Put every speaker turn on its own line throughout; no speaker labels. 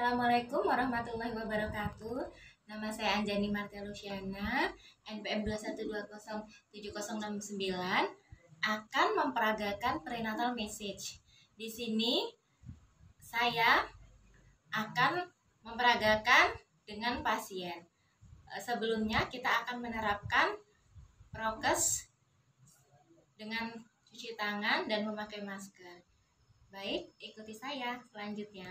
Assalamualaikum warahmatullahi wabarakatuh. Nama saya Anjani Martia Luciana, NPM 2120709 akan memperagakan prenatal message. Di sini saya akan memperagakan dengan pasien. Sebelumnya kita akan menerapkan prokes dengan cuci tangan dan memakai masker. Baik, ikuti saya selanjutnya.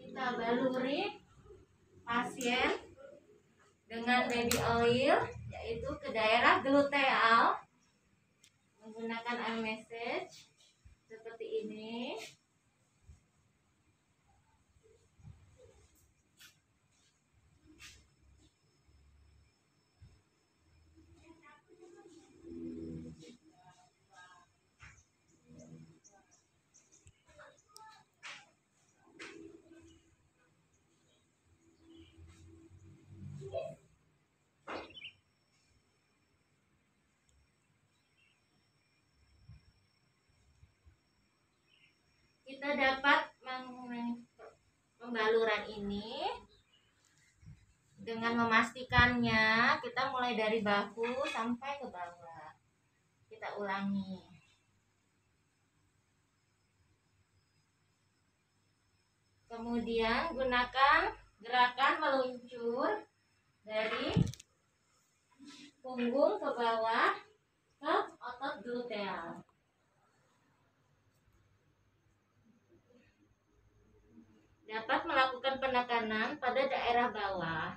Kita baluri pasien dengan baby oil, yaitu ke daerah gluteal menggunakan eye massage seperti ini. Kita dapat pembaluran ini dengan memastikannya kita mulai dari bahu sampai ke bawah. Kita ulangi. Kemudian gunakan gerakan meluncur dari punggung ke bawah ke otot gluteal. Dapat melakukan penekanan pada daerah bawah.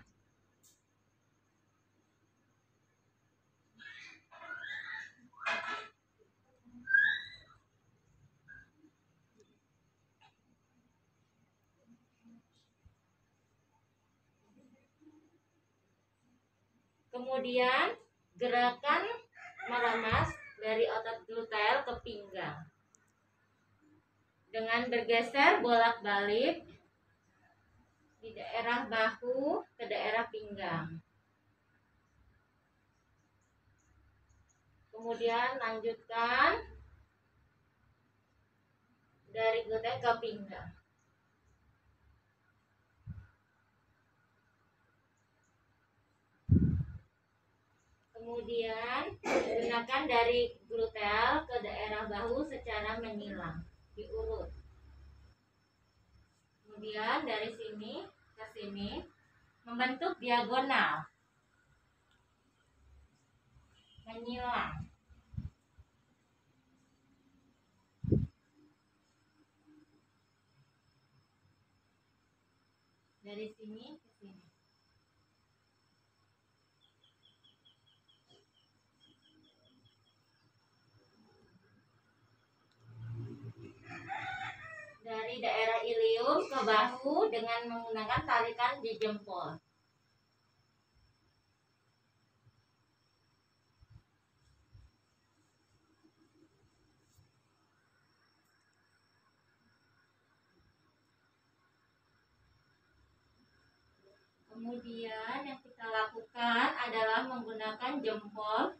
Kemudian gerakan meramas dari otot gluteal ke pinggang dengan bergeser bolak-balik di daerah bahu ke daerah pinggang. Kemudian lanjutkan dari gluteal ke pinggang. Kemudian gunakan dari gluteal ke daerah bahu secara menyilang, diurut. Kemudian dari sini ke sini membentuk diagonal, menyilang. Dari sini ke sini. Dari daerah ilium ke bahu dengan menggunakan tarikan di jempol. Kemudian yang kita lakukan adalah menggunakan jempol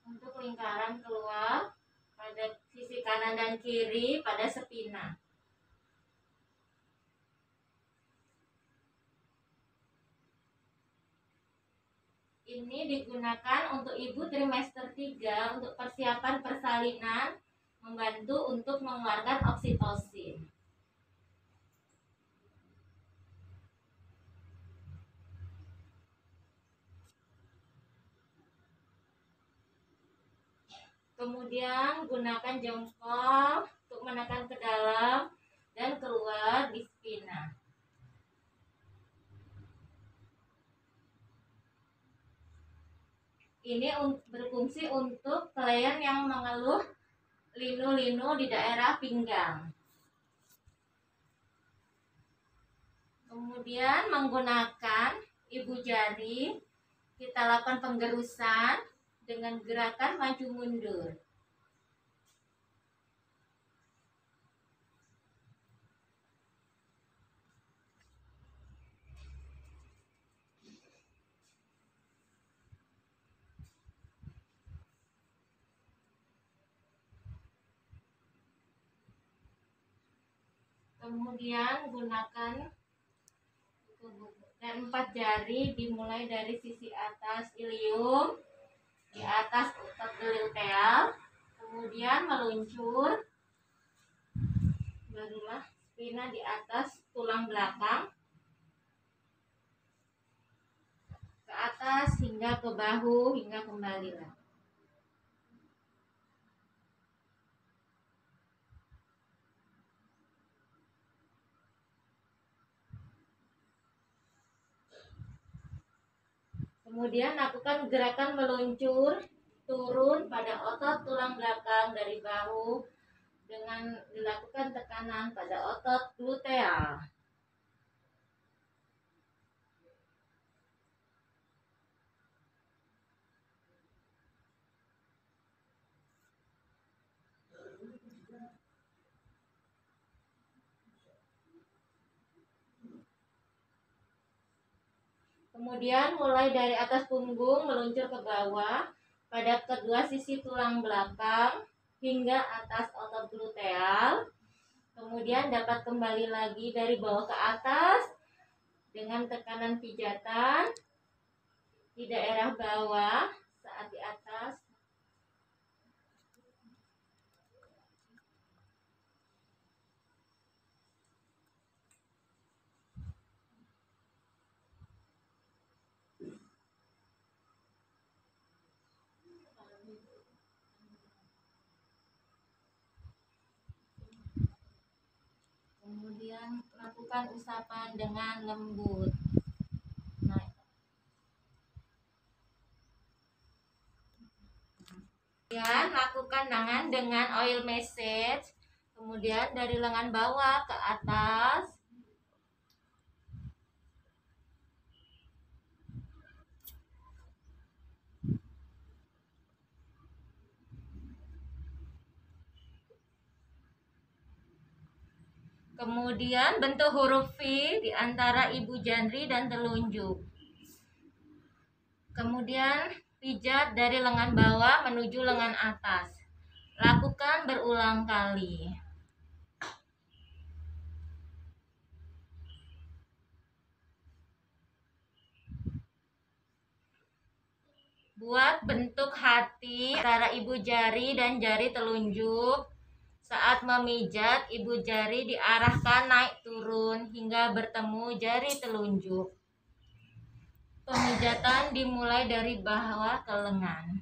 untuk lingkaran keluar pada sisi kanan dan kiri pada sepina. Ini digunakan untuk ibu trimester 3 untuk persiapan persalinan, membantu untuk mengeluarkan oksitosin. Kemudian gunakan jempol untuk menekan ke dalam dan keluar di spina. Ini berfungsi untuk klien yang mengeluh linu-linu di daerah pinggang. Kemudian menggunakan ibu jari, kita lakukan penggerusan dengan gerakan maju mundur. Kemudian gunakan dan 4 jari dimulai dari sisi atas ilium, di atas otot gluteal, kemudian meluncur, barulah spina di atas tulang belakang, ke atas hingga ke bahu, hingga kembali lagi. Kemudian lakukan gerakan meluncur turun pada otot tulang belakang dari bahu dengan dilakukan tekanan pada otot gluteal. Kemudian mulai dari atas punggung meluncur ke bawah pada kedua sisi tulang belakang hingga atas otot gluteal. Kemudian dapat kembali lagi dari bawah ke atas dengan tekanan pijatan di daerah bawah saat di atas. Kemudian lakukan usapan dengan lembut. Kemudian lakukan tangan dengan oil massage. Kemudian dari lengan bawah ke atas. Kemudian bentuk huruf V di antara ibu jari dan telunjuk. Kemudian pijat dari lengan bawah menuju lengan atas. Lakukan berulang kali. Buat bentuk hati antara ibu jari dan jari telunjuk. Saat memijat, ibu jari diarahkan naik turun hingga bertemu jari telunjuk. Pemijatan dimulai dari bawah ke lengan.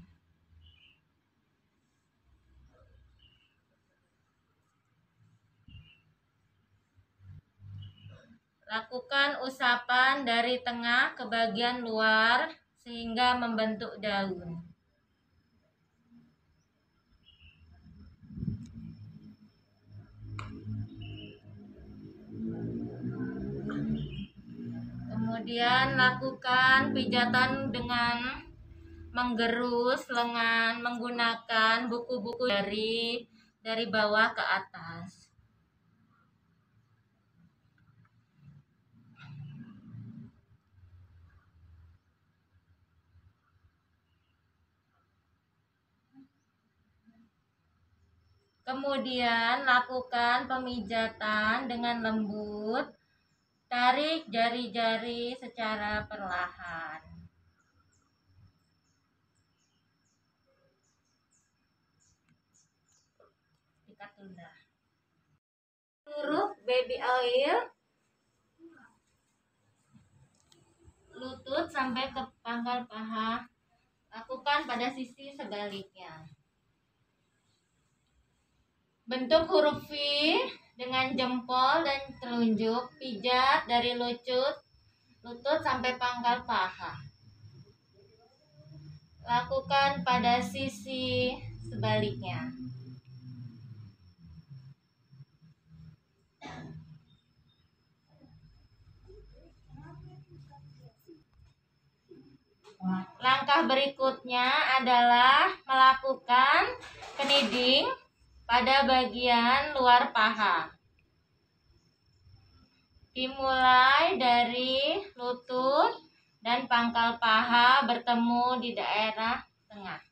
Lakukan usapan dari tengah ke bagian luar sehingga membentuk daun. Kemudian lakukan pijatan dengan menggerus lengan menggunakan buku-buku dari bawah ke atas. Kemudian lakukan pemijatan dengan lembut. Tarik jari-jari secara perlahan. Ikat tunda. Huruf baby oil. Lutut sampai ke pangkal paha. Lakukan pada sisi sebaliknya. Bentuk huruf V dengan jempol dan telunjuk, pijat dari lutut sampai pangkal paha. Lakukan pada sisi sebaliknya. Langkah berikutnya adalah melakukan kneading pada bagian luar paha. Dimulai dari lutut dan pangkal paha bertemu di daerah tengah.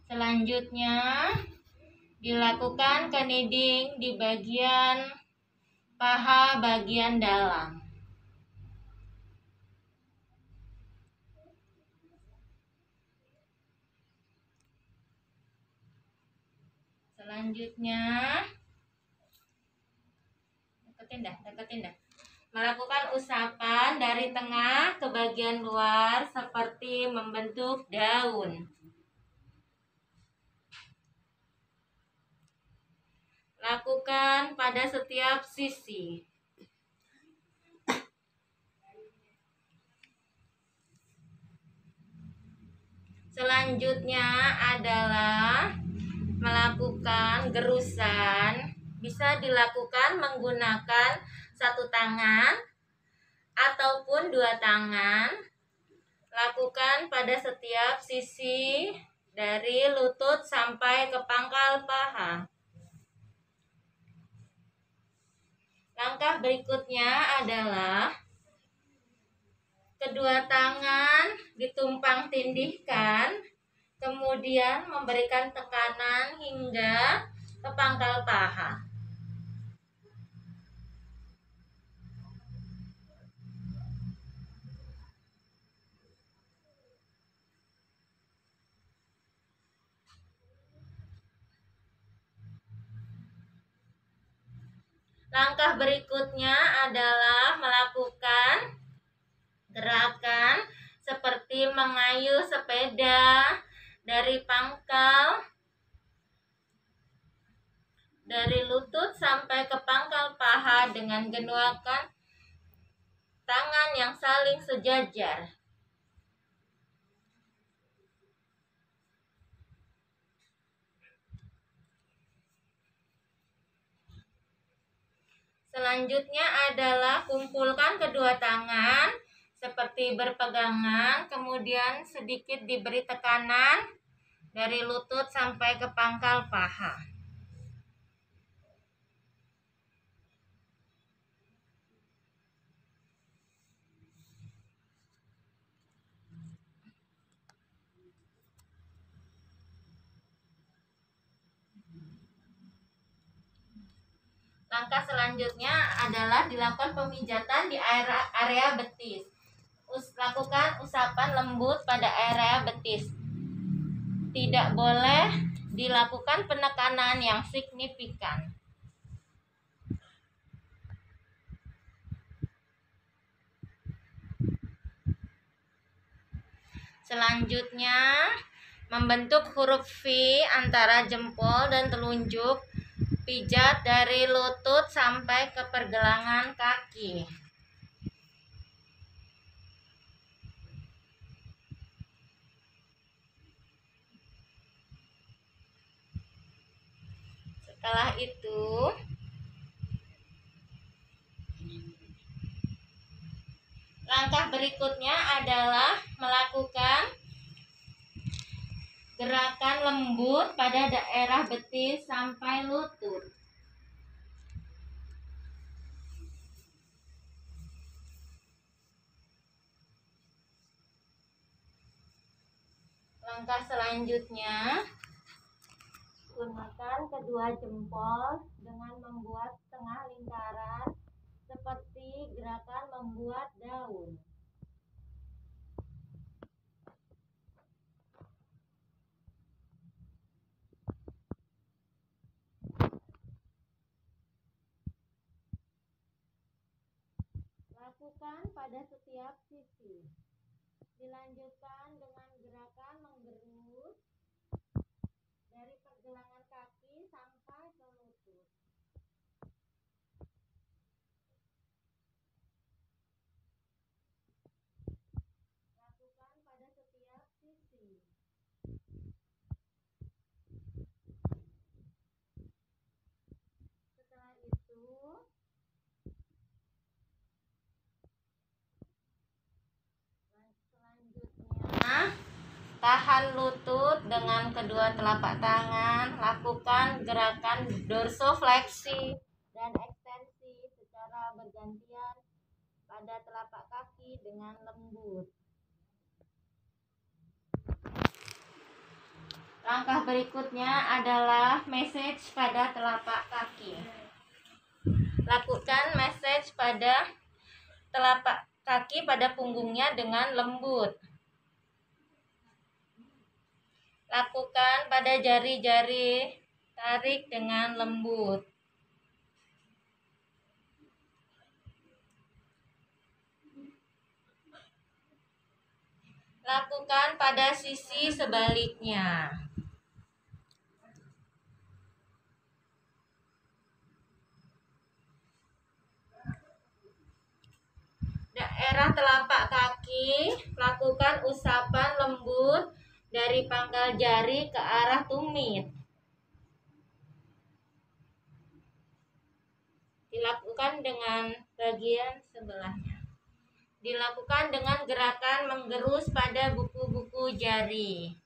Selanjutnya Dilakukan kneading di bagian paha bagian dalam. Selanjutnya, deketin dah. Melakukan usapan dari tengah ke bagian luar seperti membentuk daun. Lakukan pada setiap sisi. Selanjutnya adalah melakukan gerusan. Bisa dilakukan menggunakan satu tangan ataupun dua tangan. Lakukan pada setiap sisi dari lutut sampai ke pangkal paha. Langkah berikutnya adalah kedua tangan ditumpang tindihkan, kemudian memberikan tekanan hingga ke pangkal paha. Langkah berikutnya adalah melakukan gerakan seperti mengayuh sepeda dari pangkal, dari lutut sampai ke pangkal paha dengan genuakan tangan yang saling sejajar. Selanjutnya adalah kumpulkan kedua tangan seperti berpegangan, kemudian sedikit diberi tekanan dari lutut sampai ke pangkal paha. Langkah selanjutnya adalah dilakukan pemijatan di area betis. Lakukan usapan lembut pada area betis. Tidak boleh dilakukan penekanan yang signifikan. Selanjutnya, membentuk huruf V antara jempol dan telunjuk. Pijat dari lutut sampai ke pergelangan kaki. Setelah itu, langkah berikutnya adalah melakukan gerakan lembut pada daerah betis sampai lutut. Langkah selanjutnya, gunakan kedua jempol dengan membuat setengah lingkaran seperti gerakan membuat daun. Lakukan pada setiap sisi. Dilanjutkan dengan gerakan menggerus dari pergelangan kaki sampai ke lutut. Lakukan pada setiap sisi. Setelah itu, selanjutnya tahan lutut dengan kedua telapak tangan. Lakukan gerakan dorsofleksi dan ekstensi secara bergantian pada telapak kaki dengan lembut. Langkah berikutnya adalah massage pada telapak kaki. Lakukan massage pada telapak kaki pada punggungnya dengan lembut. Lakukan pada jari-jari, tarik dengan lembut. Lakukan pada sisi sebaliknya. Daerah telapak kaki, lakukan usapan lembut dari pangkal jari ke arah tumit. Dilakukan dengan bagian sebelahnya. Dilakukan dengan gerakan menggerus pada buku-buku jari.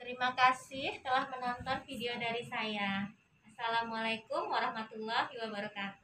Terima kasih telah menonton video dari saya. Assalamualaikum warahmatullahi wabarakatuh.